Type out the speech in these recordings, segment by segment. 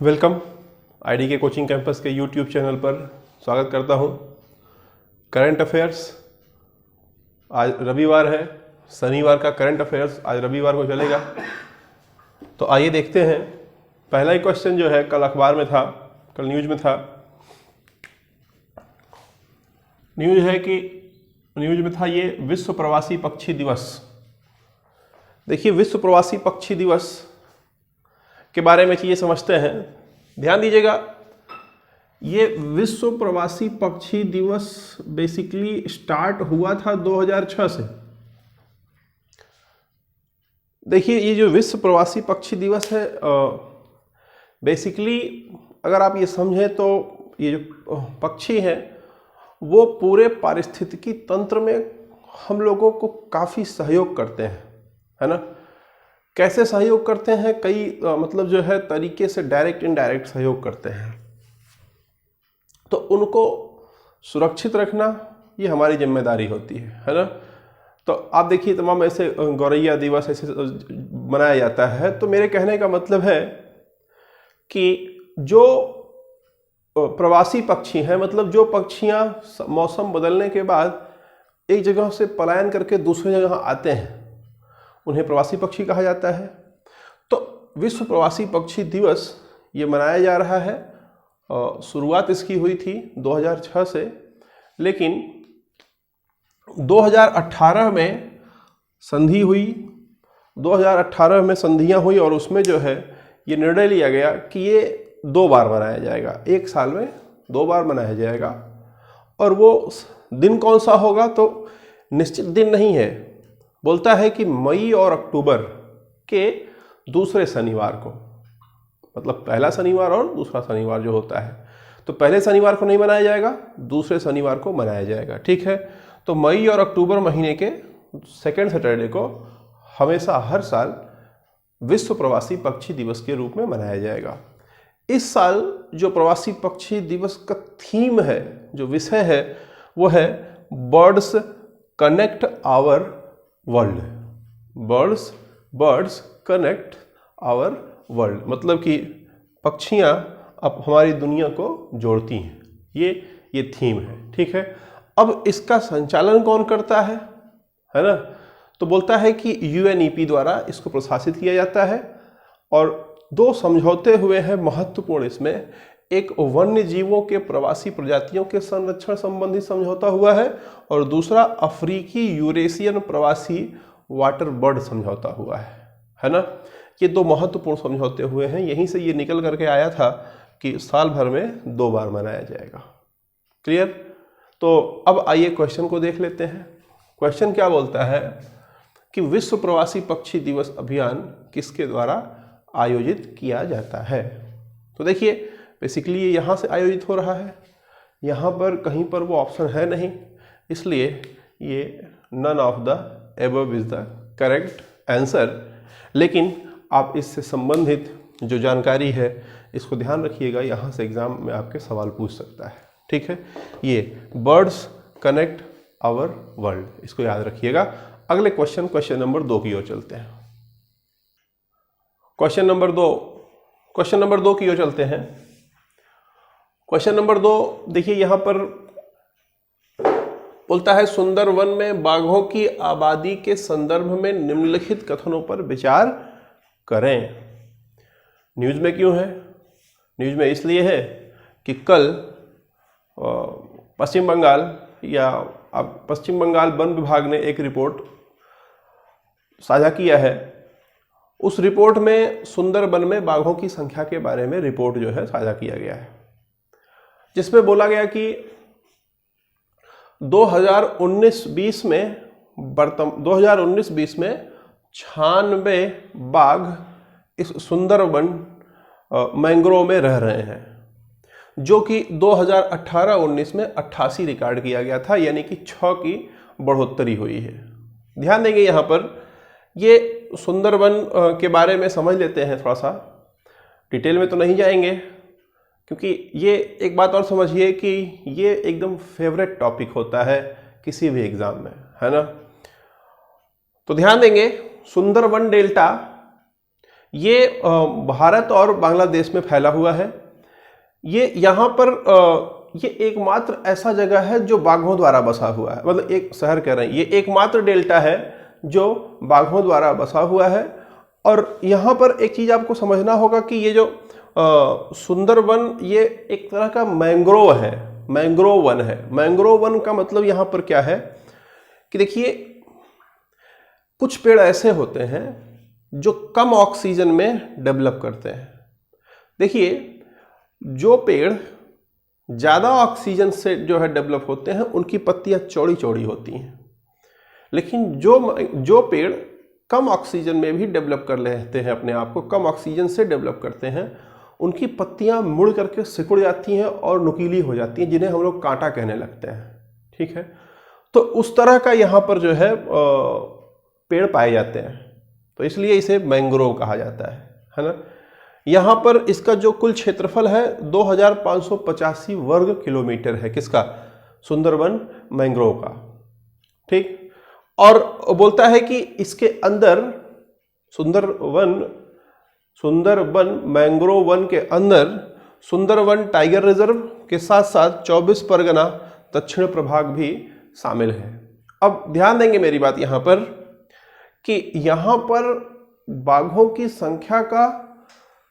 Welcome ID के coaching campus के YouTube channel पर स्वागत करता हूं। करंट अफेयर्स, आज रविवार है, शनिवार का करंट अफेयर्स आज रविवार को चलेगा। तो आइए देखते हैं। पहला ही क्वेश्चन जो है कल अखबार में था, कल न्यूज में था। न्यूज में था ये विश्व प्रवासी पक्षी दिवस। देखिए, विश्व प्रवासी पक्षी दिवस के बारे में चीज़ें समझते हैं। ध्यान दीजिएगा, ये विश्व प्रवासी पक्षी दिवस बेसिकली स्टार्ट हुआ था 2006 से। देखिए, ये जो विश्व प्रवासी पक्षी दिवस है, बेसिकली अगर आप ये समझें तो ये जो पक्षी हैं वो पूरे पारिस्थितिकी तंत्र में हम लोगों को काफ़ी सहयोग करते हैं, है ना। कैसे सहयोग करते हैं? कई मतलब जो है तरीके से डायरेक्ट इनडायरेक्ट सहयोग करते हैं। तो उनको सुरक्षित रखना ये हमारी जिम्मेदारी होती है ना। तो आप देखिए, तमाम ऐसे गौरैया दिवस ऐसे मनाया जाता है। तो मेरे कहने का मतलब है कि जो प्रवासी पक्षी हैं, मतलब जो पक्षियां मौसम बदलने के बाद एक जगह से पलायन करके दूसरी जगह आते हैं, उन्हें प्रवासी पक्षी कहा जाता है। तो विश्व प्रवासी पक्षी दिवस ये मनाया जा रहा है। शुरुआत इसकी हुई थी 2006 से, लेकिन 2018 में संधि हुई। 2018 में संधियां हुई और उसमें जो है ये निर्णय लिया गया कि ये 2 बार मनाया जाएगा, 1 साल में 2 बार मनाया जाएगा। और वो दिन कौन सा होगा तो निश्चित दिन नहीं है। बोलता है कि मई और अक्टूबर के दूसरे शनिवार को, मतलब पहला शनिवार और दूसरा शनिवार जो होता है, तो पहले शनिवार को नहीं मनाया जाएगा, दूसरे शनिवार को मनाया जाएगा। ठीक है। तो मई और अक्टूबर महीने के सेकेंड सैटरडे को हमेशा हर साल विश्व प्रवासी पक्षी दिवस के रूप में मनाया जाएगा। इस साल जो प्रवासी पक्षी दिवस का थीम है, जो विषय है, वो है birds connect our world. Birds connect our world, मतलब कि पक्षियां अब हमारी दुनिया को जोड़ती हैं। ये थीम है। ठीक है। अब इसका संचालन कौन करता है ना। तो बोलता है कि UNEP द्वारा इसको प्रशासित किया जाता है। और 2 समझौते हुए हैं महत्वपूर्ण इसमें। एक वन्य जीवों के प्रवासी प्रजातियों के संरक्षण संबंधी समझौता हुआ है, और दूसरा अफ्रीकी यूरेशियन प्रवासी वाटर बर्ड समझौता हुआ है ना। ये 2 महत्वपूर्ण समझौते हुए हैं। यहीं से ये निकल करके आया था कि साल भर में 2 बार मनाया जाएगा। क्लियर? तो अब आइए क्वेश्चन को देख लेते हैं। क्वेश्चन क्या बोलता है कि विश्व प्रवासी पक्षी दिवस अभियान किसके द्वारा आयोजित किया जाता है। तो देखिए, बेसिकली ये यहाँ से आयोजित हो रहा है। यहाँ पर कहीं पर वो ऑप्शन है नहीं, इसलिए ये none of the above is the correct answer. लेकिन आप इससे संबंधित जो जानकारी है इसको ध्यान रखिएगा, यहाँ से एग्जाम में आपके सवाल पूछ सकता है। ठीक है। ये बर्ड्स कनेक्ट आवर वर्ल्ड, इसको याद रखिएगा। अगले क्वेश्चन नंबर 2 की ओर चलते हैं। क्वेश्चन नंबर 2 की ओर चलते हैं। क्वेश्चन नंबर 2 देखिए, यहां पर बोलता है सुंदरवन में बाघों की आबादी के संदर्भ में निम्नलिखित कथनों पर विचार करें। न्यूज में क्यों है? न्यूज में इसलिए है कि कल पश्चिम बंगाल वन विभाग ने एक रिपोर्ट साझा किया है। उस रिपोर्ट में सुंदरबन में बाघों की संख्या के बारे में रिपोर्ट जो है साझा किया गया है, जिसमें बोला गया कि 2019-20 में 96 बाघ इस सुंदरबन मैंग्रोव में रह रहे हैं, जो कि 2018-19 में 88 रिकॉर्ड किया गया था, यानी कि 6 की बढ़ोतरी हुई है। ध्यान देंगे, यहाँ पर ये सुंदरबन के बारे में समझ लेते हैं। थोड़ा सा डिटेल में तो नहीं जाएंगे, क्योंकि ये एक बात और समझिए कि ये एकदम फेवरेट टॉपिक होता है किसी भी एग्जाम में, है ना। तो ध्यान देंगे, सुंदरबन डेल्टा ये भारत और बांग्लादेश में फैला हुआ है। ये यहाँ पर ये एकमात्र ऐसा जगह है जो बाघों द्वारा बसा हुआ है, मतलब एक शहर कह रहे हैं, ये एकमात्र डेल्टा है जो बाघों द्वारा बसा हुआ है। और यहाँ पर एक चीज़ आपको समझना होगा कि ये जो सुंदरवन ये एक तरह का मैंग्रोव है, मैंग्रोव वन है। मैंग्रोव वन का मतलब यहाँ पर क्या है कि देखिए, कुछ पेड़ ऐसे होते हैं जो कम ऑक्सीजन में डेवलप करते हैं। देखिए, जो पेड़ ज़्यादा ऑक्सीजन से जो है डेवलप होते हैं उनकी पत्तियां चौड़ी चौड़ी होती हैं, लेकिन जो पेड़ कम ऑक्सीजन में भी डेवलप कर लेते हैं, अपने आप को कम ऑक्सीजन से डेवलप करते हैं, उनकी पत्तियां मुड़ करके सिकुड़ जाती हैं और नुकीली हो जाती हैं, जिन्हें हम लोग कांटा कहने लगते हैं। ठीक है, तो उस तरह का यहाँ पर जो है पेड़ पाए जाते हैं, तो इसलिए इसे मैंग्रोव कहा जाता है ना। यहाँ पर इसका जो कुल क्षेत्रफल है 2585 वर्ग किलोमीटर है, किसका? सुंदरवन मैंग्रोव का। ठीक, और बोलता है कि इसके अंदर सुंदरवन मैंग्रोव वन के अंदर सुंदरवन टाइगर रिजर्व के साथ साथ 24 परगना दक्षिण प्रभाग भी शामिल है। अब ध्यान देंगे मेरी बात यहाँ पर कि यहाँ पर बाघों की संख्या का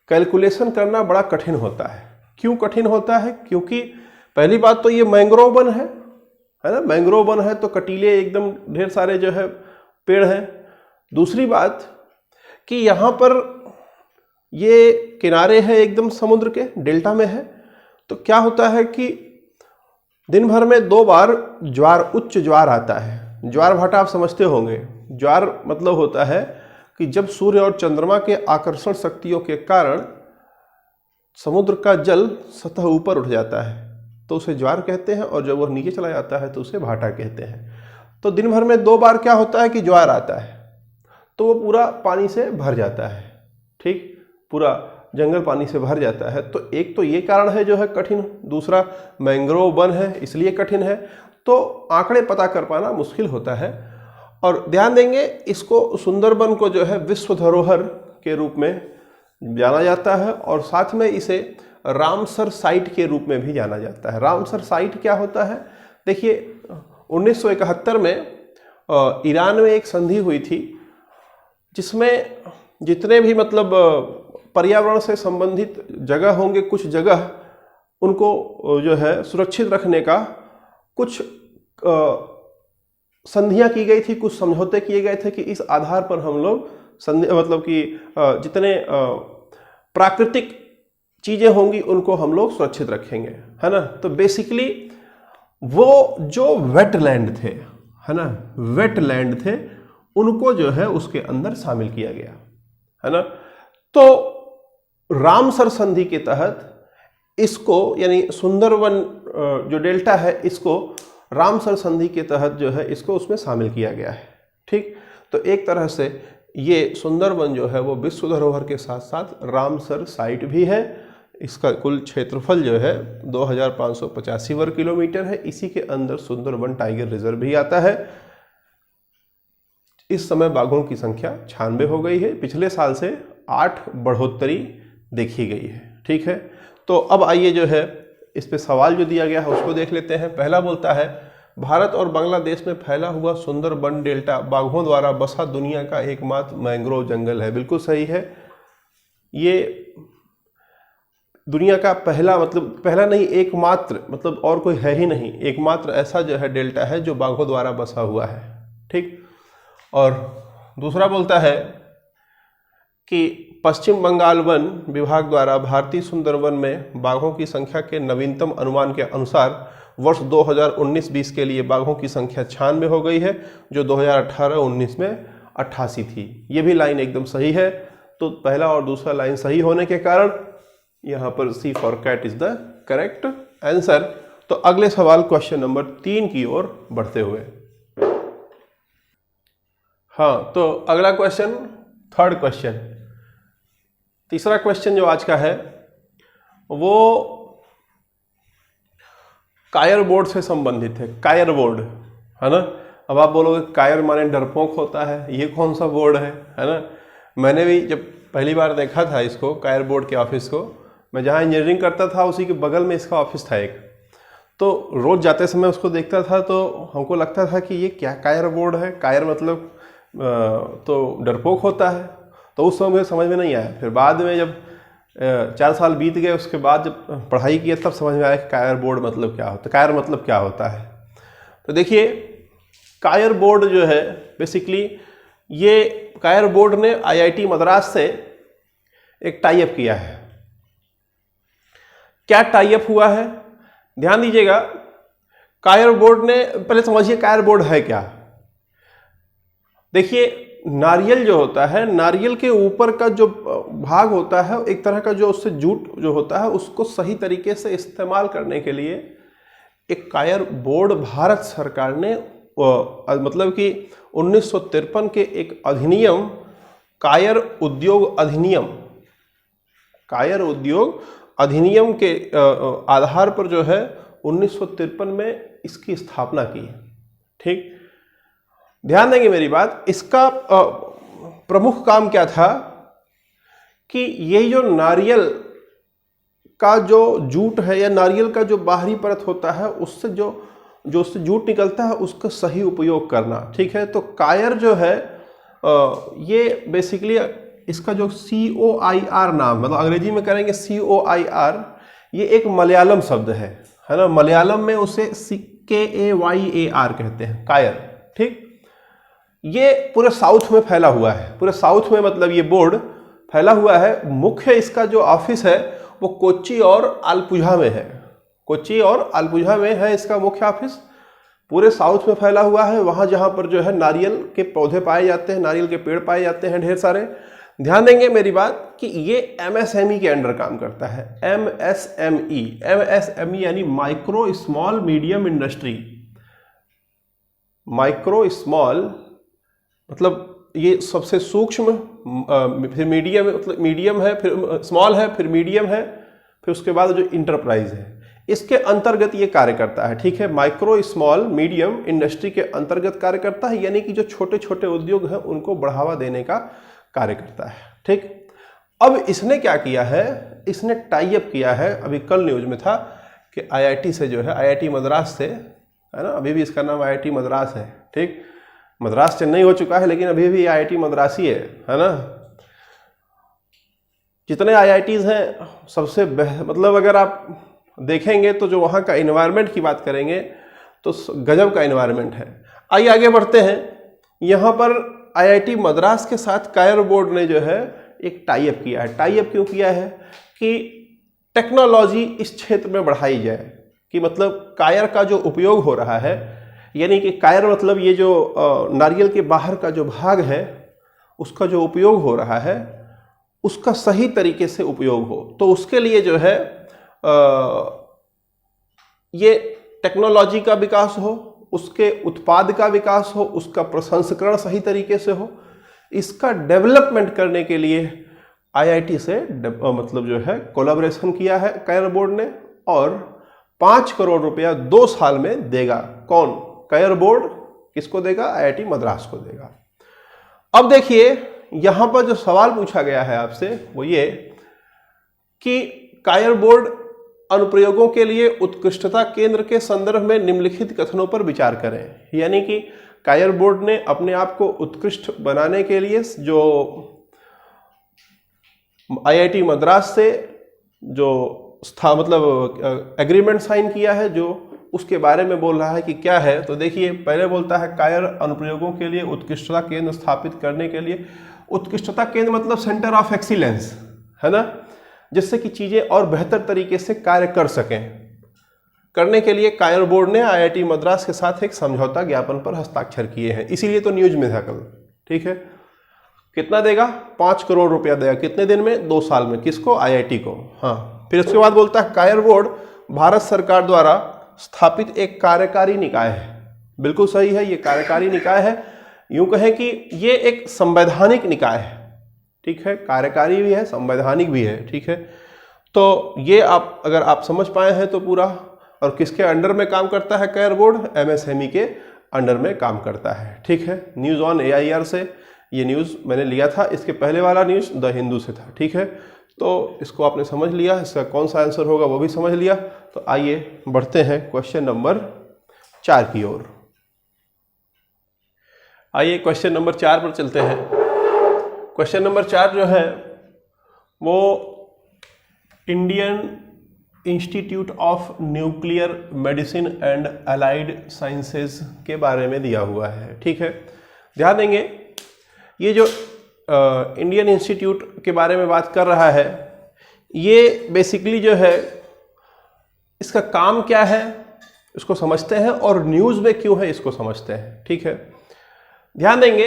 कैलकुलेशन करना बड़ा कठिन होता है। क्यों कठिन होता है? क्योंकि पहली बात तो ये मैंग्रोव वन है ना, मैंग्रोव वन है तो कटीले एकदम ढेर सारे जो है पेड़ हैं। दूसरी बात कि यहाँ पर ये किनारे है एकदम समुद्र के, डेल्टा में है, तो क्या होता है कि दिन भर में 2 बार ज्वार, उच्च ज्वार आता है। ज्वार भाटा आप समझते होंगे। ज्वार मतलब होता है कि जब सूर्य और चंद्रमा के आकर्षण शक्तियों के कारण समुद्र का जल सतह ऊपर उठ जाता है तो उसे ज्वार कहते हैं, और जब वह नीचे चला जाता है तो उसे भाटा कहते हैं। तो दिन भर में 2 बार क्या होता है कि ज्वार आता है, तो वो पूरा पानी से भर जाता है। ठीक, पूरा जंगल पानी से भर जाता है। तो एक तो ये कारण है जो है कठिन, दूसरा मैंग्रोव वन है इसलिए कठिन है, तो आंकड़े पता कर पाना मुश्किल होता है। और ध्यान देंगे, इसको सुंदरबन को जो है विश्व धरोहर के रूप में जाना जाता है, और साथ में इसे रामसर साइट के रूप में भी जाना जाता है। रामसर साइट क्या होता है? देखिए, 1971 में ईरान में एक संधि हुई थी जिसमें जितने भी मतलब पर्यावरण से संबंधित जगह होंगे, कुछ जगह उनको जो है सुरक्षित रखने का कुछ संधियां की गई थी, कुछ समझौते किए गए थे कि इस आधार पर हम लोग मतलब कि जितने प्राकृतिक चीजें होंगी उनको हम लोग सुरक्षित रखेंगे, है ना। तो बेसिकली वो जो वेटलैंड थे, है ना, वेटलैंड थे, उनको जो है उसके अंदर शामिल किया गया, है ना। तो रामसर संधि के तहत इसको, यानी सुंदरवन जो डेल्टा है, इसको रामसर संधि के तहत जो है इसको उसमें शामिल किया गया है। ठीक, तो एक तरह से ये सुंदरवन जो है वो विश्व धरोहर के साथ साथ रामसर साइट भी है। इसका कुल क्षेत्रफल जो है 2585 वर्ग किलोमीटर है। इसी के अंदर सुंदरवन टाइगर रिजर्व भी आता है। इस समय बाघों की संख्या 96 हो गई है, पिछले साल से 8 बढ़ोतरी देखी गई है। ठीक है, तो अब आइए जो है इस पे सवाल जो दिया गया है उसको देख लेते हैं। पहला बोलता है, भारत और बांग्लादेश में फैला हुआ सुंदरबन डेल्टा बाघों द्वारा बसा दुनिया का एकमात्र मैंग्रोव जंगल है। बिल्कुल सही है, ये दुनिया का पहला, मतलब पहला नहीं, एकमात्र, मतलब और कोई है ही नहीं, एकमात्र ऐसा जो है डेल्टा है जो बाघों द्वारा बसा हुआ है। ठीक, और दूसरा बोलता है कि पश्चिम बंगाल वन विभाग द्वारा भारतीय सुंदरवन में बाघों की संख्या के नवीनतम अनुमान के अनुसार वर्ष 2019-20 के लिए बाघों की संख्या 96 हो गई है, जो 2018-19 में 88 थी। ये भी लाइन एकदम सही है। तो पहला और दूसरा लाइन सही होने के कारण यहाँ पर C for cat is the correct answer. तो अगले सवाल क्वेश्चन नंबर 3 की ओर बढ़ते हुए, हाँ, तो अगला क्वेश्चन, थर्ड क्वेश्चन, तीसरा क्वेश्चन जो आज का है वो कायर बोर्ड से संबंधित है। कायर बोर्ड, है ना। अब आप बोलोगे कायर माने डरपोक होता है, ये कौन सा बोर्ड है ना। मैंने भी जब पहली बार देखा था इसको, कायर बोर्ड के ऑफिस को। मैं जहाँ इंजीनियरिंग करता था उसी के बगल में इसका ऑफिस था एक, तो रोज़ जाते समय उसको देखता था तो हमको लगता था कि ये क्या कायर बोर्ड है। कायर मतलब तो डरपोक होता है, तो उस समय मुझे समझ में नहीं आया। फिर बाद में जब 4 साल बीत गए उसके बाद जब पढ़ाई किया तब समझ में आया कि कायर बोर्ड मतलब क्या होता है, कायर मतलब क्या होता है। तो देखिए कायर बोर्ड जो है बेसिकली, ये कायर बोर्ड ने आईआईटी मद्रास से एक टाई अप किया है। क्या टाई अप हुआ है, ध्यान दीजिएगा। कायर बोर्ड ने, पहले समझिए कायर बोर्ड है क्या। देखिए नारियल जो होता है, नारियल के ऊपर का जो भाग होता है एक तरह का जो उससे जूट जो होता है, उसको सही तरीके से इस्तेमाल करने के लिए एक कायर बोर्ड भारत सरकार ने मतलब कि 1953 के एक अधिनियम, कायर उद्योग अधिनियम, कायर उद्योग अधिनियम के आधार पर जो है 1953 में इसकी स्थापना की। ठीक, ध्यान देंगे मेरी बात। इसका प्रमुख काम क्या था कि ये जो नारियल का जो जूट है या नारियल का जो बाहरी परत होता है उससे जो उससे जूट निकलता है उसका सही उपयोग करना। ठीक है, तो कायर जो है ये बेसिकली इसका जो COIR नाम, मतलब अंग्रेजी में करेंगे COIR, ये एक मलयालम शब्द है ना। मलयालम में उसे KAYAR कहते हैं, कायर। ठीक, ये पूरे साउथ में फैला हुआ है, पूरे साउथ में मतलब ये बोर्ड फैला हुआ है। मुख्य इसका जो ऑफिस है वो कोच्चि और आलपुझा में है, कोच्चि और आलपुझा में है इसका मुख्य ऑफिस। पूरे साउथ में फैला हुआ है, वहाँ जहाँ पर जो है नारियल के पौधे पाए जाते हैं, नारियल के पेड़ पाए जाते हैं ढेर सारे। ध्यान देंगे मेरी बात कि ये MSME के अंडर काम करता है। MSME यानी micro small medium industry. Micro small मतलब ये सबसे सूक्ष्म, फिर मीडियम, मतलब मीडियम है, फिर स्मॉल है, फिर मीडियम है, फिर उसके बाद जो इंटरप्राइज है, इसके अंतर्गत ये कार्य करता है। ठीक है, माइक्रो स्मॉल मीडियम इंडस्ट्री के अंतर्गत कार्य करता है, यानी कि जो छोटे छोटे उद्योग हैं उनको बढ़ावा देने का कार्य करता है। ठीक, अब इसने क्या किया है, इसने टाई अप किया है, अभी कल न्यूज में था कि IIT से जो है, IIT मद्रास से, है ना, अभी भी इसका नाम IIT मद्रास है। ठीक, मद्रास चेन्नई हो चुका है लेकिन अभी भी IIT मद्रास ही है ना। जितने IITs हैं सबसे मतलब अगर आप देखेंगे तो जो वहाँ का एनवायरनमेंट की बात करेंगे तो गजब का एनवायरनमेंट है। आइए आगे बढ़ते हैं। यहाँ पर IIT मद्रास के साथ कायर बोर्ड ने जो है एक टाई अप किया है। टाई अप क्यों किया है कि टेक्नोलॉजी इस क्षेत्र में बढ़ाई जाए, कि मतलब कायर का जो उपयोग हो रहा है, यानी कि कायर मतलब ये जो नारियल के बाहर का जो भाग है उसका जो उपयोग हो रहा है उसका सही तरीके से उपयोग हो। तो उसके लिए जो है ये टेक्नोलॉजी का विकास हो, उसके उत्पाद का विकास हो, उसका प्रसंस्करण सही तरीके से हो, इसका डेवलपमेंट करने के लिए IIT से मतलब जो है कोलैबोरेशन किया है कायर बोर्ड ने, और 5 करोड़ रुपया 2 साल में देगा। कौन? कायर बोर्ड किसको देगा? IIT मद्रास को देगा। अब देखिए यहां पर जो सवाल पूछा गया है आपसे वो ये कि कायर बोर्ड अनुप्रयोगों के लिए उत्कृष्टता केंद्र के संदर्भ में निम्नलिखित कथनों पर विचार करें। यानी कि कायर बोर्ड ने अपने आप को उत्कृष्ट बनाने के लिए जो IIT मद्रास से जो मतलब एग्रीमेंट साइन किया है, जो उसके बारे में बोल रहा है कि क्या है। तो देखिए पहले बोलता है कायर अनुप्रयोगों के लिए उत्कृष्टता केंद्र स्थापित करने के लिए, उत्कृष्टता केंद्र मतलब सेंटर ऑफ एक्सीलेंस, है ना, जिससे कि चीजें और बेहतर तरीके से कार्य कर सकें। करने के लिए कायर बोर्ड ने IIT मद्रास के साथ एक समझौता ज्ञापन पर हस्ताक्षर किए हैं। इसीलिए तो न्यूज में था कल। ठीक है, कितना देगा? 5 करोड़ रुपया देगा। कितने दिन में? 2 साल में। किसको? IIT को। हाँ, फिर उसके बाद बोलता है कायर बोर्ड भारत सरकार द्वारा स्थापित एक कार्यकारी निकाय है। बिल्कुल सही है, ये कार्यकारी निकाय है। यूं कहें कि ये एक संवैधानिक निकाय है। ठीक है, कार्यकारी भी है, संवैधानिक भी है। ठीक है, तो ये आप अगर आप समझ पाए हैं तो पूरा। और किसके अंडर में काम करता है कायर बोर्ड? MSME के अंडर में काम करता है। ठीक है, न्यूज़ ऑन AIR से ये न्यूज़ मैंने लिया था, इसके पहले वाला न्यूज़ द हिंदू से था। ठीक है, तो इसको आपने समझ लिया, इसका कौन सा आंसर होगा वो भी समझ लिया। तो आइए बढ़ते हैं क्वेश्चन नंबर 4 की ओर। आइए क्वेश्चन नंबर 4 पर चलते हैं। क्वेश्चन नंबर 4 जो है वो Indian institute of nuclear medicine and allied sciences के बारे में दिया हुआ है। ठीक है, ध्यान देंगे, ये जो इंडियन इंस्टीट्यूट के बारे में बात कर रहा है, ये बेसिकली जो है इसका काम क्या है इसको समझते हैं, और न्यूज़ में क्यों है इसको समझते हैं। ठीक है, ध्यान देंगे,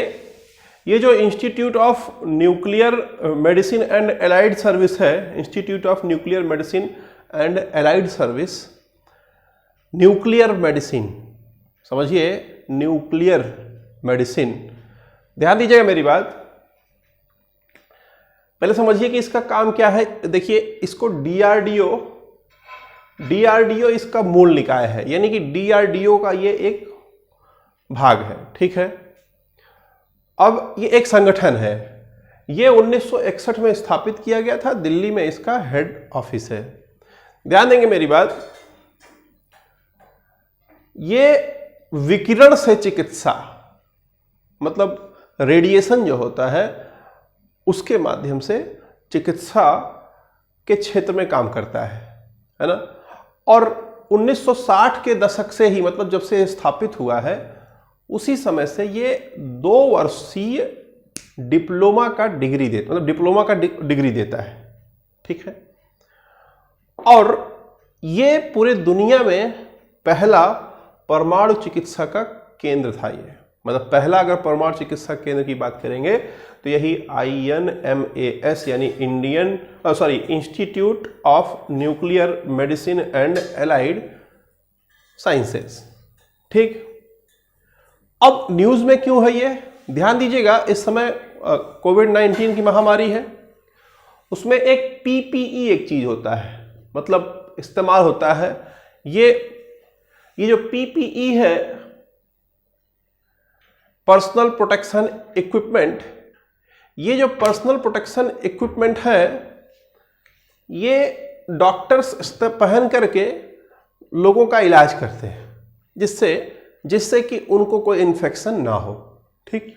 ये जो institute of nuclear medicine and allied service है, institute of nuclear medicine and allied service, nuclear medicine, समझिए न्यूक्लियर मेडिसिन, ध्यान दीजिएगा मेरी बात, पहले समझिए कि इसका काम क्या है। देखिए, इसको डीआरडीओ इसका मूल निकाय है, यानी कि डीआरडीओ का ये एक भाग है। ठीक है, अब ये एक संगठन है, ये 1961 में स्थापित किया गया था, दिल्ली में इसका हेड ऑफिस है। ध्यान देंगे मेरी बात, ये विकिरण से चिकित्सा, मतलब रेडिएशन जो होता है उसके माध्यम से चिकित्सा के क्षेत्र में काम करता है ना। और 1960 के दशक से ही, मतलब जब से स्थापित हुआ है उसी समय से ये 2 वर्षीय डिप्लोमा का डिग्री देता, मतलब डिप्लोमा का डिग्री देता है। ठीक है, और ये पूरे दुनिया में पहला परमाणु चिकित्सा का केंद्र था। ये मतलब पहला, अगर परमाणु चिकित्सा केंद्र की बात करेंगे तो यही INMAS यानी institute of nuclear medicine and allied sciences. ठीक, अब न्यूज़ में क्यों है ये, ध्यान दीजिएगा, इस समय कोविड-19 की महामारी है, उसमें एक PPE एक चीज होता है, मतलब इस्तेमाल होता है। ये जो PPE है, पर्सनल प्रोटेक्शन इक्विपमेंट, ये जो पर्सनल प्रोटेक्शन इक्विपमेंट है ये डॉक्टर्स पहन करके लोगों का इलाज करते हैं, जिससे कि उनको कोई इन्फेक्शन ना हो। ठीक,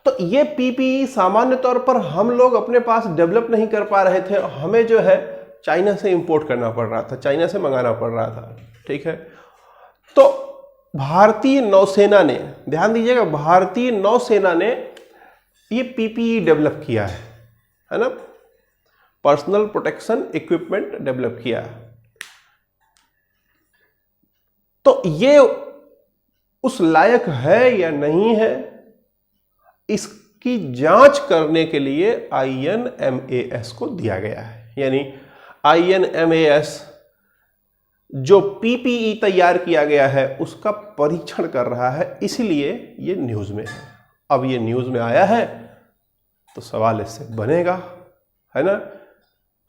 तो ये PPE सामान्य तौर पर हम लोग अपने पास डेवलप नहीं कर पा रहे थे, हमें जो है चाइना से इंपोर्ट करना पड़ रहा था, चाइना से मंगाना पड़ रहा था। ठीक है, तो भारतीय नौसेना ने, ध्यान दीजिएगा, भारतीय नौसेना ने ये PPE डेवलप किया है ना, पर्सनल प्रोटेक्शन इक्विपमेंट डेवलप किया। तो ये उस लायक है या नहीं है, इसकी जांच करने के लिए INMAS को दिया गया है। यानी INMAS जो PPE तैयार किया गया है उसका परीक्षण कर रहा है, इसलिए ये न्यूज़ में है। अब ये न्यूज़ में आया है तो सवाल इससे बनेगा, है ना,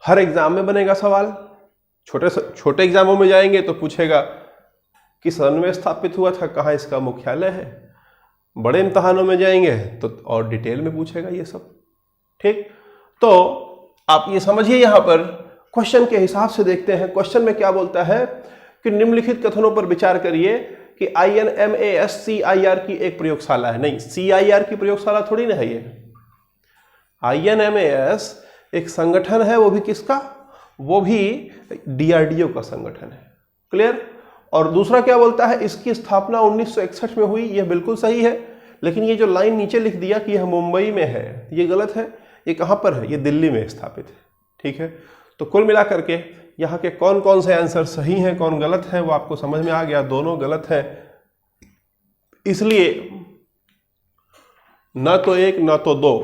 हर एग्जाम में बनेगा सवाल। छोटे एग्जामों में जाएंगे तो पूछेगा किस सन में स्थापित हुआ था, कहाँ इसका मुख्यालय है। बड़े इम्तहानों में जाएंगे तो और डिटेल में पूछेगा ये सब। ठीक, तो आप ये समझिए, यहां पर क्वेश्चन के हिसाब से देखते हैं। क्वेश्चन में क्या बोलता है कि निम्नलिखित कथनों पर विचार करिए कि INMAS CIR की एक प्रयोगशाला है। नहीं, CIR की प्रयोगशाला थोड़ी ना है ये। INMAS एक संगठन है, वो भी किसका, वो भी DRDO का संगठन है। क्लियर। और दूसरा क्या बोलता है, इसकी स्थापना 1961 में हुई, यह बिल्कुल सही है, लेकिन ये जो लाइन नीचे लिख दिया कि यह मुंबई में है, ये गलत है। ये कहां पर है, ये दिल्ली में स्थापित है। ठीक है, तो कुल मिलाकर के यहाँ के कौन कौन से आंसर सही हैं, कौन गलत है, वो आपको समझ में आ गया। दोनों गलत है, इसलिए न तो एक न तो दो,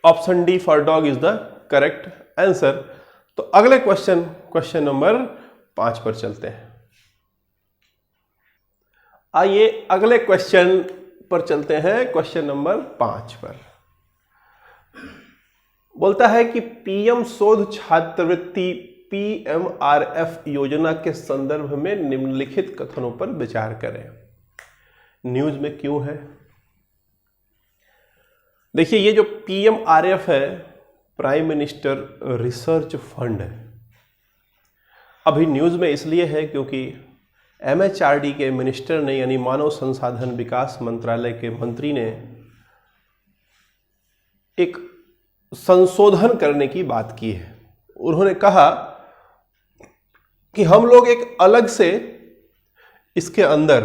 option D for dog is the correct answer. तो अगले क्वेश्चन नंबर 5 पर चलते हैं। आइए अगले क्वेश्चन पर चलते हैं, क्वेश्चन नंबर 5 पर। बोलता है कि PM शोध छात्रवृत्ति PMRF योजना के संदर्भ में निम्नलिखित कथनों पर विचार करें। न्यूज में क्यों है, देखिए ये जो PMRF है, प्राइम मिनिस्टर रिसर्च फंड है, अभी न्यूज़ में इसलिए है क्योंकि MHRD के मिनिस्टर ने यानी मानव संसाधन विकास मंत्रालय के मंत्री ने एक संशोधन करने की बात की है। उन्होंने कहा कि हम लोग एक अलग से इसके अंदर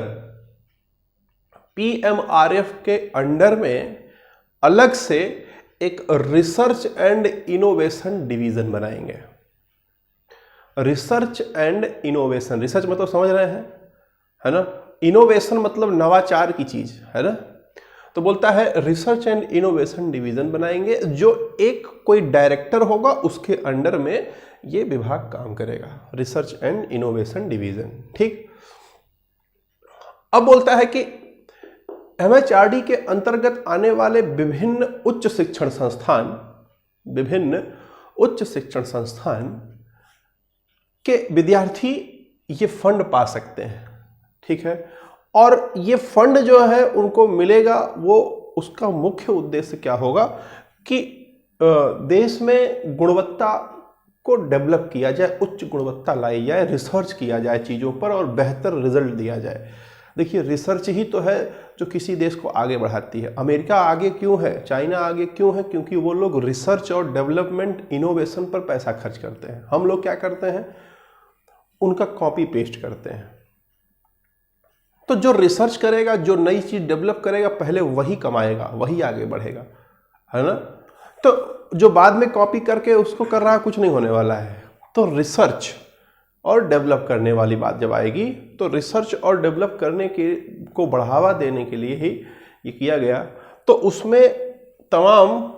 PMRF के अंडर में अलग से एक रिसर्च एंड इनोवेशन डिवीजन बनाएंगे। रिसर्च एंड इनोवेशन, रिसर्च मतलब समझ रहे हैं, है ना, इनोवेशन मतलब नवाचार की चीज, है ना। तो बोलता है रिसर्च एंड इनोवेशन डिवीजन बनाएंगे, जो एक कोई डायरेक्टर होगा उसके अंडर में ये विभाग काम करेगा, रिसर्च एंड इनोवेशन डिवीजन। ठीक, अब बोलता है कि MHRD के अंतर्गत आने वाले विभिन्न उच्च शिक्षण संस्थान के विद्यार्थी ये फंड पा सकते हैं। ठीक है, और ये फंड जो है उनको मिलेगा, वो उसका मुख्य उद्देश्य क्या होगा कि देश में गुणवत्ता को डेवलप किया जाए, उच्च गुणवत्ता लाई जाए, रिसर्च किया जाए चीज़ों पर और बेहतर रिजल्ट दिया जाए। देखिए रिसर्च ही तो है जो किसी देश को आगे बढ़ाती है। अमेरिका आगे क्यों है, चाइना आगे क्यों है? क्योंकि वो लोग रिसर्च और डेवलपमेंट इनोवेशन पर पैसा खर्च करते हैं। हम लोग क्या करते हैं, उनका कॉपी पेस्ट करते हैं। तो जो रिसर्च करेगा, जो नई चीज डेवलप करेगा, पहले वही कमाएगा, वही आगे बढ़ेगा, है ना। तो जो बाद में कॉपी करके उसको कर रहा है, कुछ नहीं होने वाला है। तो रिसर्च और डेवलप करने वाली बात जब आएगी, तो रिसर्च और डेवलप करने के को बढ़ावा देने के लिए ही ये किया गया। तो उसमें तमाम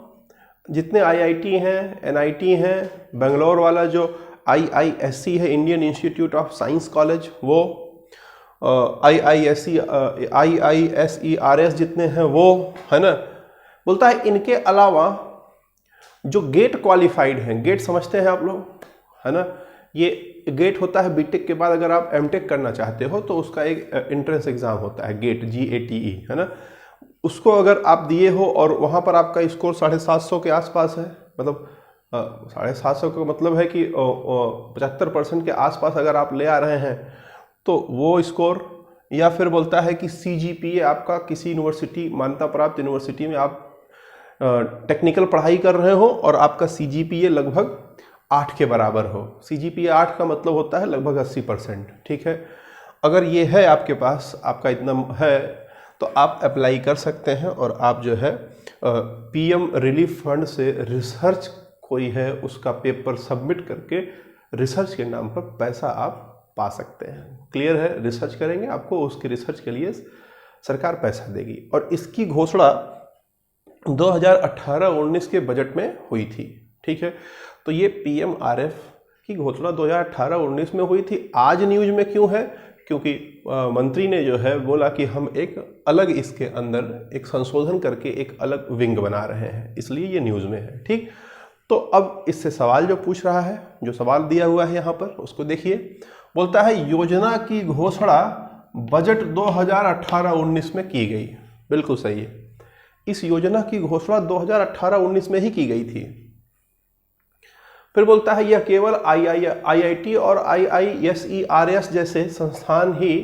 जितने IIT हैं, NIT हैं, बेंगलोर वाला जो IISC है, Indian institute of science college, वो IISERS जितने हैं वो, है ना। बोलता है इनके अलावा जो गेट क्वालिफाइड हैं, गेट समझते हैं आप लोग, है ना। ये गेट होता है बीटेक के बाद अगर आप MTech करना चाहते हो तो उसका एक एंट्रेंस एग्जाम होता है, गेट GATE, है ना। उसको अगर आप दिए हो और वहाँ पर आपका स्कोर 750 के आसपास है, मतलब 750 का मतलब है कि 75% के आसपास अगर आप ले आ रहे हैं तो वो स्कोर, या फिर बोलता है कि CGPA आपका किसी यूनिवर्सिटी, मान्यता प्राप्त यूनिवर्सिटी में आप टेक्निकल पढ़ाई कर रहे हो और आपका CGPA लगभग 8 के बराबर हो। CGPA 8 का मतलब होता है लगभग 80%। ठीक है, अगर ये है आपके पास, आपका इतना है, तो आप अप्लाई कर सकते हैं और आप जो है PM रिलीफ फंड से रिसर्च कोई है उसका पेपर सबमिट करके रिसर्च के नाम पर पैसा आप पा सकते हैं। क्लियर है, रिसर्च करेंगे आपको, उसके रिसर्च के लिए सरकार पैसा देगी। और इसकी घोषणा 2018-19 के बजट में हुई थी। ठीक है, तो ये PMRF की घोषणा 2018-19 में हुई थी। आज न्यूज में क्यों है? क्योंकि मंत्री ने जो है बोला कि हम एक अलग इसके अंदर एक संशोधन करके एक अलग विंग बना रहे हैं, इसलिए ये न्यूज में है। ठीक, तो अब इससे सवाल जो पूछ रहा है, जो सवाल दिया हुआ है यहाँ पर, उसको देखिए। बोलता है योजना की घोषणा बजट 2018-19 में की गई। बिल्कुल सही है, इस योजना की घोषणा 2018-19 में ही की गई थी। फिर बोलता है यह केवल IIT और IISERS जैसे संस्थान ही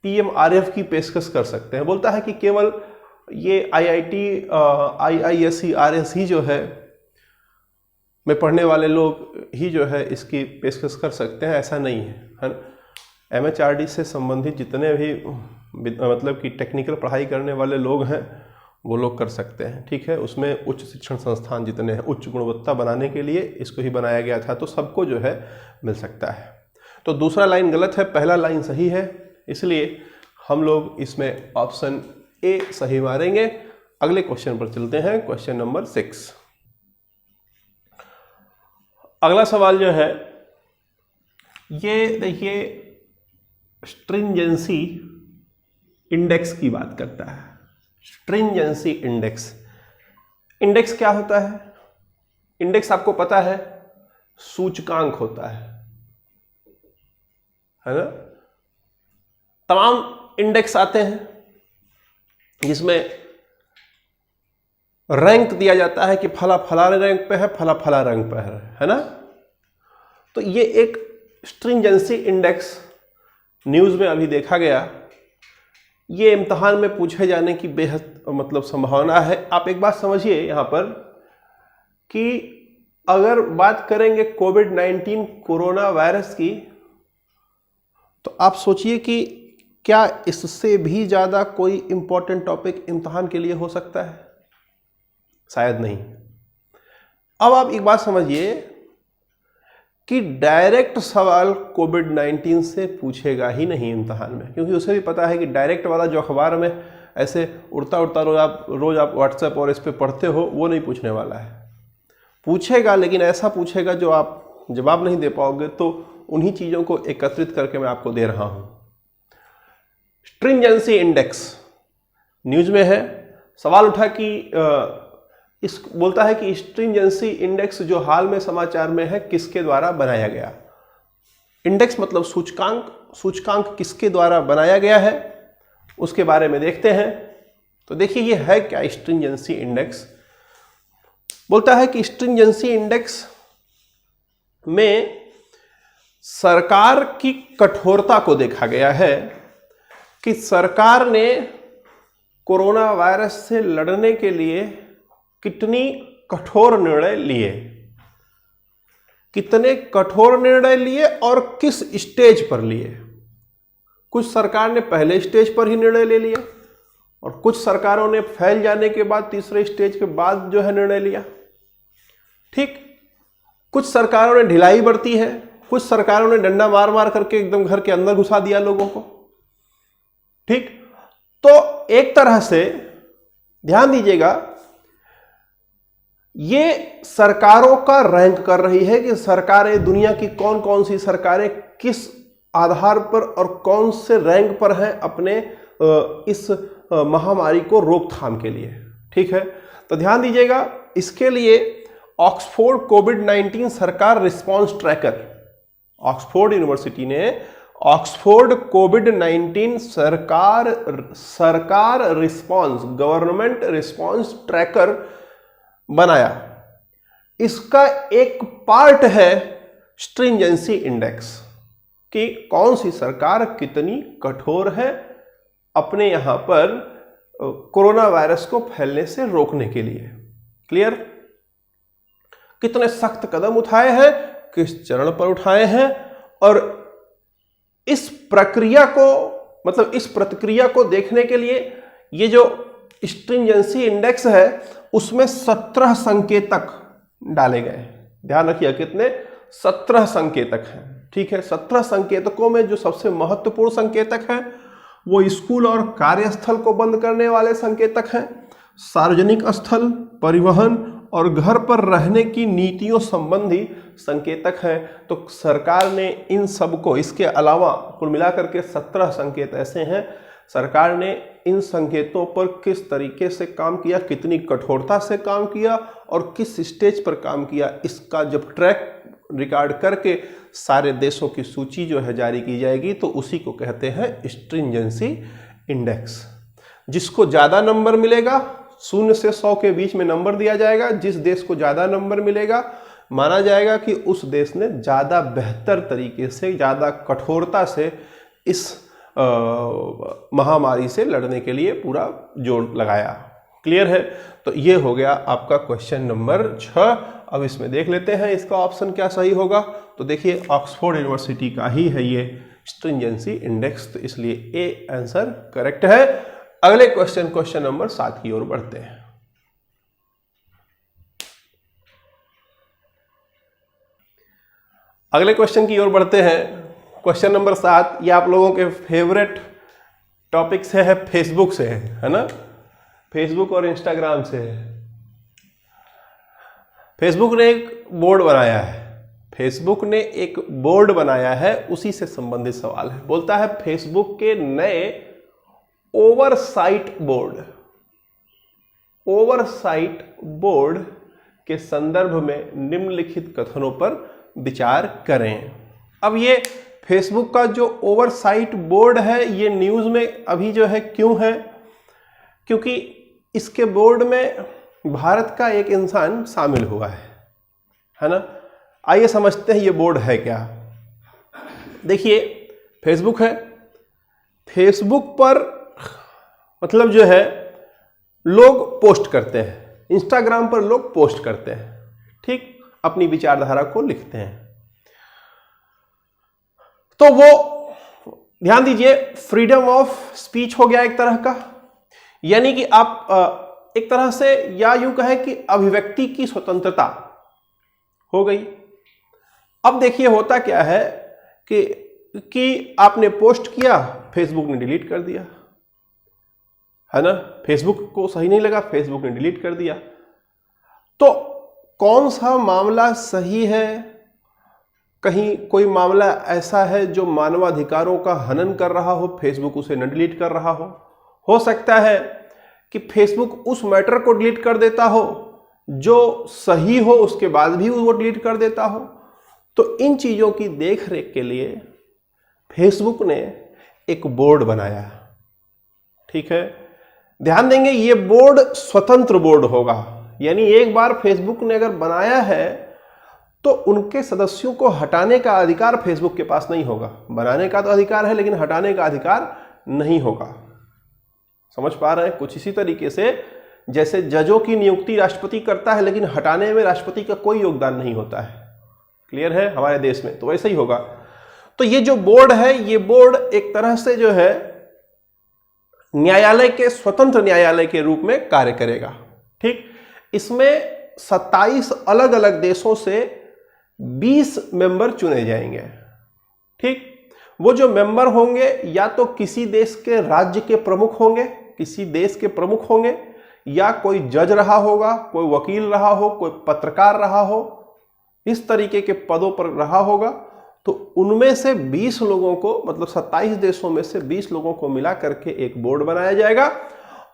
PMRF की पेशकश कर सकते हैं। बोलता है कि केवल ये IIT IISERS ही जो है में पढ़ने वाले लोग ही जो है इसकी पेशकश कर सकते हैं, ऐसा नहीं है। MHRD से संबंधित जितने भी मतलब कि टेक्निकल पढ़ाई करने वाले लोग हैं वो लोग कर सकते हैं। ठीक है, उसमें उच्च शिक्षण संस्थान जितने हैं, उच्च गुणवत्ता बनाने के लिए इसको ही बनाया गया था, तो सबको जो है मिल सकता है। तो दूसरा लाइन गलत है, पहला लाइन सही है, इसलिए हम लोग इसमें ऑप्शन A सही मारेंगे। अगले क्वेश्चन पर चलते हैं, क्वेश्चन नंबर 6। अगला सवाल जो है ये देखिए, स्ट्रिंजेंसी इंडेक्स की बात करता है। स्ट्रिंजेंसी इंडेक्स, इंडेक्स क्या होता है? इंडेक्स आपको पता है, सूचकांक होता है ना। तमाम इंडेक्स आते हैं जिसमें रैंक दिया जाता है कि फला फला रैंक पे है, फला फला रैंक पे है ना। तो ये एक स्ट्रिंजेंसी इंडेक्स न्यूज़ में अभी देखा गया, ये इम्तहान में पूछे जाने की बेहद मतलब संभावना है। आप एक बात समझिए यहाँ पर कि अगर बात करेंगे कोविड-19 कोरोना वायरस की, तो आप सोचिए कि क्या इससे भी ज़्यादा कोई इम्पोर्टेंट टॉपिक इम्तहान के लिए हो सकता है? शायद नहीं। अब आप एक बात समझिए कि डायरेक्ट सवाल कोविड-19 से पूछेगा ही नहीं इम्तहान में, क्योंकि उसे भी पता है कि डायरेक्ट वाला जो अखबार में ऐसे उड़ता उड़ता रोज आप व्हाट्सएप और इस पे पढ़ते हो, वो नहीं पूछने वाला है। पूछेगा, लेकिन ऐसा पूछेगा जो आप जवाब नहीं दे पाओगे। तो उन्हीं चीज़ों को एकत्रित करके मैं आपको दे रहा हूं। स्ट्रिंजेंसी इंडेक्स न्यूज में है, सवाल उठा कि बोलता है कि स्ट्रिंजेंसी इंडेक्स जो हाल में समाचार में है किसके द्वारा बनाया गया। इंडेक्स मतलब सूचकांक, सूचकांक किसके द्वारा बनाया गया है उसके बारे में देखते हैं। तो देखिए ये है क्या स्ट्रिंजेंसी इंडेक्स। बोलता है कि स्ट्रिंजेंसी इंडेक्स में सरकार की कठोरता को देखा गया है कि सरकार ने कोरोना वायरस से लड़ने के लिए कितनी कठोर निर्णय लिए, कितने कठोर निर्णय लिए और किस स्टेज पर लिए। कुछ सरकार ने पहले स्टेज पर ही निर्णय ले लिया और कुछ सरकारों ने फैल जाने के बाद तीसरे स्टेज के बाद जो है निर्णय लिया। ठीक, कुछ सरकारों ने ढिलाई बरती है, कुछ सरकारों ने डंडा मार मार करके एकदम घर के अंदर घुसा दिया लोगों को। ठीक, तो एक तरह से ध्यान दीजिएगा, ये सरकारों का रैंक कर रही है कि सरकारें, दुनिया की कौन कौन सी सरकारें किस आधार पर और कौन से रैंक पर हैं अपने इस महामारी को रोकथाम के लिए। ठीक है, तो ध्यान दीजिएगा, इसके लिए ऑक्सफोर्ड कोविड-19 सरकार रिस्पांस ट्रैकर, ऑक्सफोर्ड यूनिवर्सिटी ने ऑक्सफोर्ड कोविड-19 सरकार रिस्पांस, गवर्नमेंट रिस्पांस ट्रैकर बनाया। इसका एक पार्ट है स्ट्रिंजेंसी इंडेक्स कि कौन सी सरकार कितनी कठोर है अपने यहां पर कोरोना वायरस को फैलने से रोकने के लिए। क्लियर? कितने सख्त कदम उठाए हैं, किस चरण पर उठाए हैं, और इस प्रक्रिया को मतलब इस प्रतिक्रिया को देखने के लिए ये जो स्ट्रिंजेंसी इंडेक्स है उसमें 17 संकेतक डाले गए। ध्यान रखिए कितने, 17 संकेतक हैं। ठीक है, 17 संकेतकों में जो सबसे महत्वपूर्ण संकेतक हैं वो स्कूल और कार्यस्थल को बंद करने वाले संकेतक हैं, सार्वजनिक स्थल, परिवहन और घर पर रहने की नीतियों संबंधी संकेतक हैं। तो सरकार ने इन सब को, इसके अलावा कुल मिलाकर के 17 संकेत ऐसे हैं, सरकार ने इन संकेतों पर किस तरीके से काम किया, कितनी कठोरता से काम किया और किस स्टेज पर काम किया, इसका जब ट्रैक रिकॉर्ड करके सारे देशों की सूची जो है जारी की जाएगी तो उसी को कहते हैं स्ट्रिंजेंसी इंडेक्स। जिसको ज़्यादा नंबर मिलेगा, 0 से 100 के बीच में नंबर दिया जाएगा, जिस देश को ज़्यादा नंबर मिलेगा माना जाएगा कि उस देश ने ज़्यादा बेहतर तरीके से, ज़्यादा कठोरता से इस महामारी से लड़ने के लिए पूरा जोर लगाया। क्लियर है? तो ये हो गया आपका क्वेश्चन नंबर 6। अब इसमें देख लेते हैं इसका ऑप्शन क्या सही होगा। तो देखिए ऑक्सफोर्ड यूनिवर्सिटी का ही है ये स्ट्रिंजेंसी इंडेक्स, तो इसलिए ए आंसर करेक्ट है। अगले क्वेश्चन नंबर 7 की ओर बढ़ते हैं। अगले क्वेश्चन की ओर बढ़ते हैं। क्वेश्चन नंबर 7 ये आप लोगों के फेवरेट टॉपिक से है, फेसबुक से है ना, फेसबुक और इंस्टाग्राम से है। फेसबुक ने एक बोर्ड बनाया है, फेसबुक ने एक बोर्ड बनाया है, उसी से संबंधित सवाल है। बोलता है फेसबुक के नए ओवरसाइट बोर्ड के संदर्भ में निम्नलिखित कथनों पर विचार करें। अब ये फेसबुक का जो ओवरसाइट बोर्ड है ये न्यूज़ में अभी जो है क्यों है, क्योंकि इसके बोर्ड में भारत का एक इंसान शामिल हुआ है ना। आइए समझते हैं ये बोर्ड है क्या। देखिए फेसबुक है, फेसबुक पर मतलब जो है लोग पोस्ट करते हैं, इंस्टाग्राम पर लोग पोस्ट करते हैं, ठीक, अपनी विचारधारा को लिखते हैं। तो वो ध्यान दीजिए फ्रीडम ऑफ स्पीच हो गया एक तरह का, यानी कि आप एक तरह से या यूं कहें कि अभिव्यक्ति की स्वतंत्रता हो गई। अब देखिए होता क्या है कि आपने पोस्ट किया, फेसबुक ने डिलीट कर दिया, है ना। फेसबुक को सही नहीं लगा, फेसबुक ने डिलीट कर दिया। तो कौन सा मामला सही है? कहीं कोई मामला ऐसा है जो मानवाधिकारों का हनन कर रहा हो, फेसबुक उसे न डिलीट कर रहा हो सकता है कि फेसबुक उस मैटर को डिलीट कर देता हो जो सही हो, उसके बाद भी वो डिलीट कर देता हो। तो इन चीजों की देखरेख के लिए फेसबुक ने एक बोर्ड बनाया, ठीक है। ध्यान देंगे ये बोर्ड स्वतंत्र बोर्ड होगा, यानी एक बार फेसबुक ने अगर बनाया है तो उनके सदस्यों को हटाने का अधिकार फेसबुक के पास नहीं होगा। बनाने का तो अधिकार है लेकिन हटाने का अधिकार नहीं होगा। समझ पा रहे हैं? कुछ इसी तरीके से जैसे जजों की नियुक्ति राष्ट्रपति करता है लेकिन हटाने में राष्ट्रपति का कोई योगदान नहीं होता है। क्लियर है? हमारे देश में तो वैसे ही होगा। तो ये जो बोर्ड है, ये बोर्ड एक तरह से जो है न्यायालय के, स्वतंत्र न्यायालय के रूप में कार्य करेगा, ठीक। इसमें 27 अलग अलग देशों से 20 मेंबर चुने जाएंगे, ठीक। वो जो मेंबर होंगे या तो किसी देश के राज्य के प्रमुख होंगे, किसी देश के प्रमुख होंगे, या कोई जज रहा होगा, कोई वकील रहा हो, कोई पत्रकार रहा हो, इस तरीके के पदों पर रहा होगा। तो उनमें से 20 लोगों को, मतलब 27 देशों में से 20 लोगों को मिला करके एक बोर्ड बनाया जाएगा।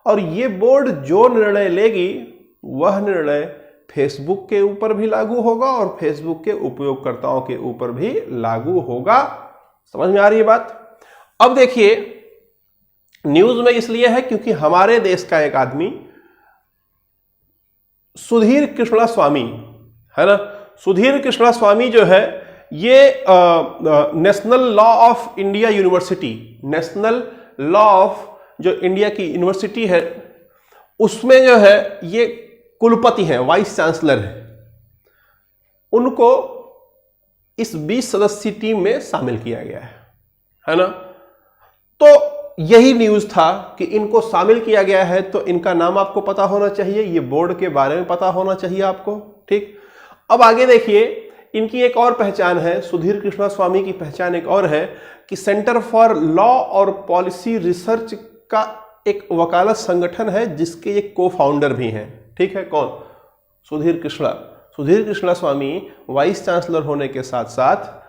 और ये बोर्ड जो निर्णय लेगी वह निर्णय फेसबुक के ऊपर भी लागू होगा और फेसबुक के उपयोगकर्ताओं के ऊपर भी लागू होगा। समझ में आ रही है बात? अब देखिए न्यूज में इसलिए है क्योंकि हमारे देश का एक आदमी सुधीर कृष्णा स्वामी, है ना, सुधीर कृष्णा स्वामी जो है ये national law of India university, national law of जो इंडिया की यूनिवर्सिटी है उसमें जो है ये कुलपति हैं, वाइस चांसलर हैं। उनको इस 20 सदस्यीय टीम में शामिल किया गया है ना। तो यही न्यूज था कि इनको शामिल किया गया है, तो इनका नाम आपको पता होना चाहिए, ये बोर्ड के बारे में पता होना चाहिए आपको, ठीक। अब आगे देखिए इनकी एक और पहचान है, सुधीर कृष्णा स्वामी की पहचान एक और है कि सेंटर फॉर लॉ और पॉलिसी रिसर्च का एक वकालत संगठन है जिसके एक को फाउंडर भी हैं, ठीक है। कौन? सुधीर कृष्णा। सुधीर कृष्णा स्वामी वाइस चांसलर होने के साथ साथ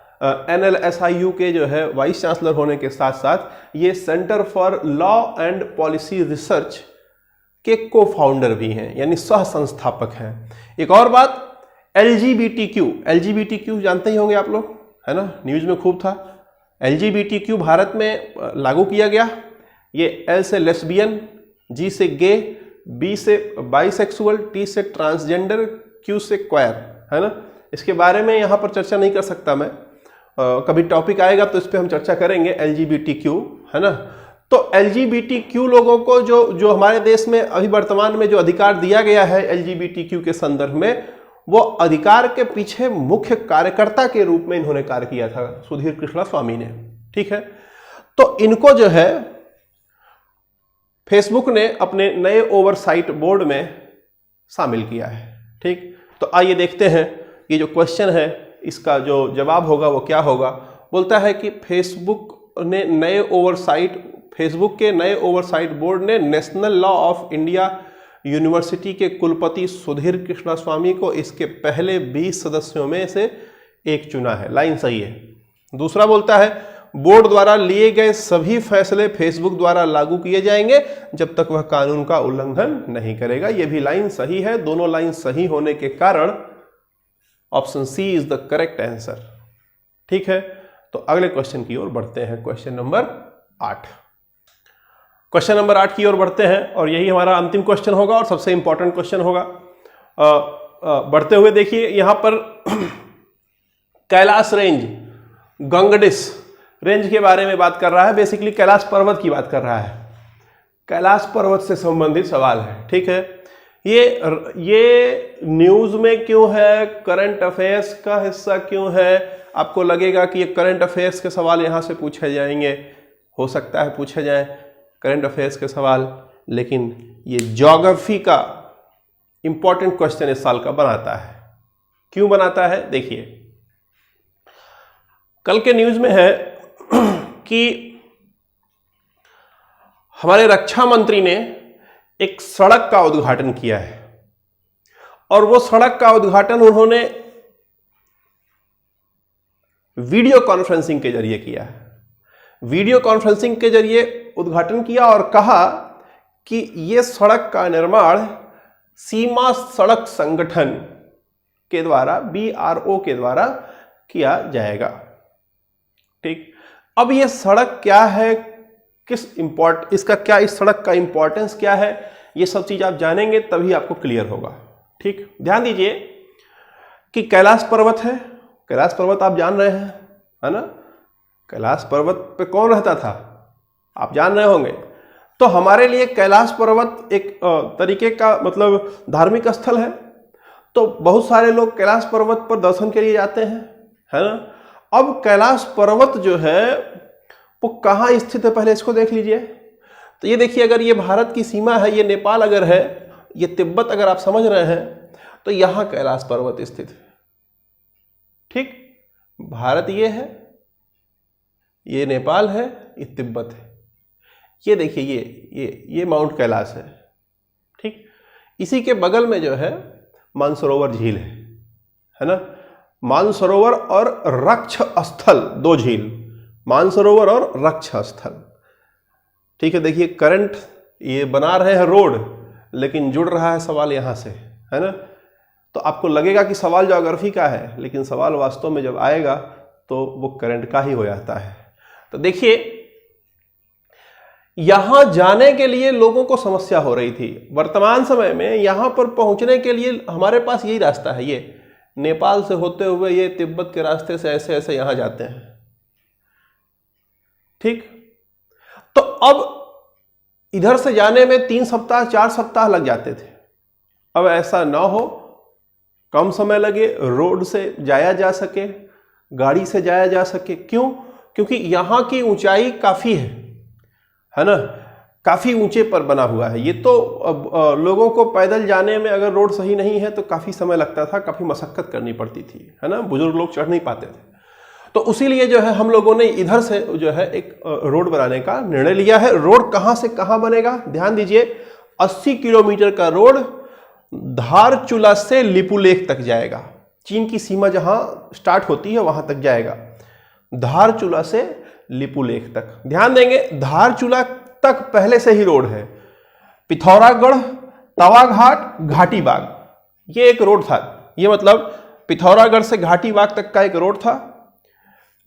NLSIU के जो है वाइस चांसलर होने के साथ साथ ये centre for law and policy research के को फाउंडर भी हैं, यानी सह संस्थापक हैं। एक और बात, LGBTQ जानते ही होंगे आप लोग, है ना, न्यूज में खूब था। LGBTQ भारत में लागू किया गया। ये L से लेस्बियन, G से गे, B से बाइसेक्सुअल, T से ट्रांसजेंडर, Q से क्वायर, है ना। इसके बारे में यहाँ पर चर्चा नहीं कर सकता मैं, कभी टॉपिक आएगा तो इस पर हम चर्चा करेंगे। LGBTQ, है ना। तो LGBTQ लोगों को जो हमारे देश में अभी वर्तमान में जो अधिकार दिया गया है LGBTQ के संदर्भ में, वो अधिकार के पीछे मुख्य कार्यकर्ता के रूप में इन्होंने कार्य किया था सुधीर कृष्णा स्वामी ने, ठीक है। तो इनको जो है फेसबुक ने अपने नए ओवरसाइट बोर्ड में शामिल किया है, ठीक। तो आइए देखते हैं ये जो क्वेश्चन है इसका जो जवाब होगा वो क्या होगा। बोलता है कि फेसबुक के नए ओवरसाइट बोर्ड ने national law of India university के कुलपति सुधीर कृष्णा स्वामी को इसके पहले 20 सदस्यों में से एक चुना है। लाइन सही है। दूसरा बोलता है बोर्ड द्वारा लिए गए सभी फैसले फेसबुक द्वारा लागू किए जाएंगे जब तक वह कानून का उल्लंघन नहीं करेगा। यह भी लाइन सही है। दोनों लाइन सही होने के कारण option C is the correct answer, ठीक है। तो अगले क्वेश्चन की ओर बढ़ते हैं, क्वेश्चन नंबर 8। क्वेश्चन नंबर 8 की ओर बढ़ते हैं और यही हमारा अंतिम क्वेश्चन होगा और सबसे इंपॉर्टेंट क्वेश्चन होगा। बढ़ते हुए देखिए यहां पर कैलाश रेंज, गंगडिस रेंज के बारे में बात कर रहा है। बेसिकली कैलाश पर्वत की बात कर रहा है, कैलाश पर्वत से संबंधित सवाल है। ठीक है, ये न्यूज में क्यों है, करंट अफेयर्स का हिस्सा क्यों है? आपको लगेगा कि ये करंट अफेयर्स के सवाल यहां से पूछे जाएंगे, हो सकता है पूछे जाए करंट अफेयर्स के सवाल, लेकिन ये ज्योग्राफी का इंपॉर्टेंट क्वेश्चन इस साल का बनाता है। क्यों बनाता है? देखिए कल के न्यूज में है कि हमारे रक्षा मंत्री ने एक सड़क का उद्घाटन किया है और वो सड़क का उद्घाटन उन्होंने वीडियो कॉन्फ्रेंसिंग के जरिए किया है। वीडियो कॉन्फ्रेंसिंग के जरिए उद्घाटन किया और कहा कि यह सड़क का निर्माण सीमा सड़क संगठन के द्वारा, BRO के द्वारा किया जाएगा। ठीक, अब यह सड़क क्या है, इसका इस सड़क का इंपॉर्टेंस क्या है, ये सब चीज आप जानेंगे तभी आपको क्लियर होगा। ठीक, ध्यान दीजिए कि कैलाश पर्वत है, कैलाश पर्वत आप जान रहे हैं, है ना? कैलाश पर्वत पे कौन रहता था आप जान रहे होंगे। तो हमारे लिए कैलाश पर्वत एक तरीके का मतलब धार्मिक स्थल है, तो बहुत सारे लोग कैलाश पर्वत पर दर्शन के लिए जाते हैं, है ना? अब कैलाश पर्वत जो है वो कहाँ स्थित है, पहले इसको देख लीजिए। तो ये देखिए, अगर ये भारत की सीमा है, ये नेपाल अगर है, ये तिब्बत अगर आप समझ रहे हैं, तो यहां कैलाश पर्वत स्थित है। ठीक, भारत ये है, ये नेपाल है, ये तिब्बत है। ये देखिए ये माउंट कैलाश है। ठीक, इसी के बगल में जो है मानसरोवर झील है ना? मानसरोवर और रक्ष स्थल, दो झील, मानसरोवर और रक्ष स्थल। ठीक है, देखिए करंट ये बना रहे हैं रोड, लेकिन जुड़ रहा है सवाल यहां से, है ना? तो आपको लगेगा कि सवाल ज्योग्राफी का है, लेकिन सवाल वास्तव में जब आएगा तो वो करंट का ही हो जाता है। तो देखिए यहां जाने के लिए लोगों को समस्या हो रही थी। वर्तमान समय में यहां पर पहुंचने के लिए हमारे पास यही रास्ता है, ये नेपाल से होते हुए ये तिब्बत के रास्ते से ऐसे ऐसे यहां जाते हैं। ठीक, तो अब इधर से जाने में 3 सप्ताह 4 सप्ताह लग जाते थे। अब ऐसा ना हो, कम समय लगे, रोड से जाया जा सके, गाड़ी से जाया जा सके। क्यों? क्योंकि यहां की ऊंचाई काफी है ना? काफी ऊंचे पर बना हुआ है। ये तो लोगों को पैदल जाने में अगर रोड सही नहीं है तो काफी समय लगता था, काफी मशक्कत करनी पड़ती थी, है ना? बुजुर्ग लोग चढ़ नहीं पाते थे। तो उसीलिए जो है हम लोगों ने इधर से जो है एक रोड बनाने का निर्णय लिया है। रोड कहां से कहां बनेगा? ध्यान दीजिए, 80 किलोमीटर का रोड धारचूला से लिपुलेख तक जाएगा। चीन की सीमा जहां स्टार्ट होती है वहां तक जाएगा, धारचूला से लिपुलेख तक। ध्यान देंगे, धारचूला तक पहले से ही रोड है। पिथौरागढ़, तवाघाट, घाटी बाग, ये एक रोड था। ये मतलब पिथौरागढ़ से घाटी बाग तक का एक रोड था।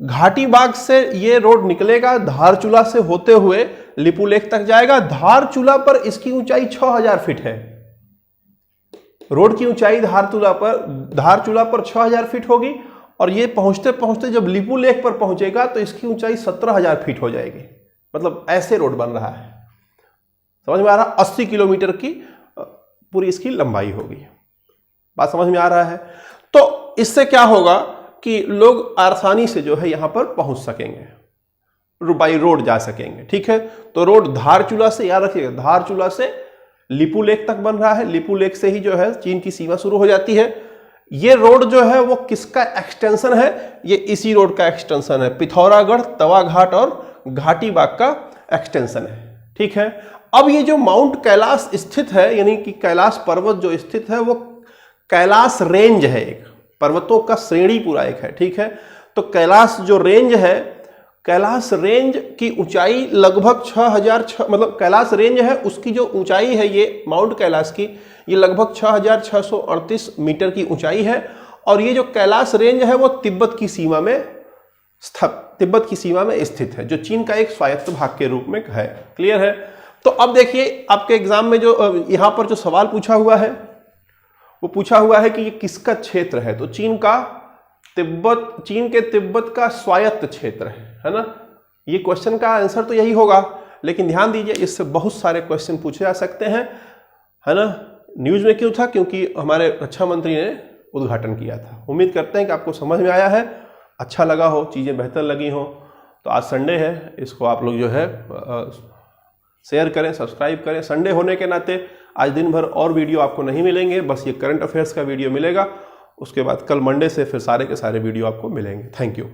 घाटी बाग से ये रोड निकलेगा, धारचूला से होते हुए लिपुलेख तक जाएगा। धारचूला पर इसकी ऊंचाई 6000 फीट है। रोड की ऊंचाई धारचूला पर 6000 फीट होगी और ये पहुंचते पहुंचते जब लिपुलेख पर पहुंचेगा तो इसकी ऊंचाई 17000 फीट हो जाएगी। मतलब ऐसे रोड बन रहा है, समझ में आ रहा? 80 किलोमीटर की पूरी इसकी लंबाई होगी। बात समझ में आ रहा है? तो इससे क्या होगा कि लोग आसानी से जो है यहां पर पहुंच सकेंगे, बाई रोड जा सकेंगे। ठीक है, तो रोड धारचूला से, याद रखिएगा, धारचूला से लिपुलेख तक बन रहा है। लिपुलेख से ही जो है चीन की सीमा शुरू हो जाती है। ये रोड जो है वो किसका एक्सटेंशन है? ये इसी रोड का एक्सटेंशन है, पिथौरागढ़, तवाघाट और घाटी बाग का एक्सटेंशन है। ठीक है, अब ये जो माउंट कैलाश स्थित है, यानी कि कैलाश पर्वत जो स्थित है, वो कैलाश रेंज है, एक पर्वतों का श्रेणी पूरा एक है। ठीक है, तो कैलाश जो रेंज है, कैलाश रेंज की ऊंचाई लगभग 6000, मतलब कैलाश रेंज है उसकी जो ऊंचाई है, ये माउंट कैलाश की, ये लगभग 6638 मीटर की ऊंचाई है। और ये जो कैलाश रेंज है वो तिब्बत की सीमा में स्थित है, जो चीन का एक स्वायत्त भाग के रूप में है। क्लियर है? तो अब देखिए आपके एग्जाम में जो यहां पर जो सवाल पूछा हुआ है वो पूछा हुआ है कि ये किसका क्षेत्र है। तो चीन के तिब्बत का स्वायत्त क्षेत्र है ना। ये क्वेश्चन का आंसर तो यही होगा, लेकिन ध्यान दीजिए इससे बहुत सारे क्वेश्चन पूछे जा सकते हैं, है ना। न्यूज में क्यों था? क्योंकि हमारे रक्षा मंत्री ने उद्घाटन किया था। उम्मीद करते हैं कि आपको समझ में आया है, अच्छा लगा हो, चीज़ें बेहतर लगी हो। तो आज संडे है, इसको आप लोग जो है शेयर करें, सब्सक्राइब करें। संडे होने के नाते आज दिन भर और वीडियो आपको नहीं मिलेंगे, बस ये करंट अफेयर्स का वीडियो मिलेगा। उसके बाद कल मंडे से फिर सारे के सारे वीडियो आपको मिलेंगे। Thank you.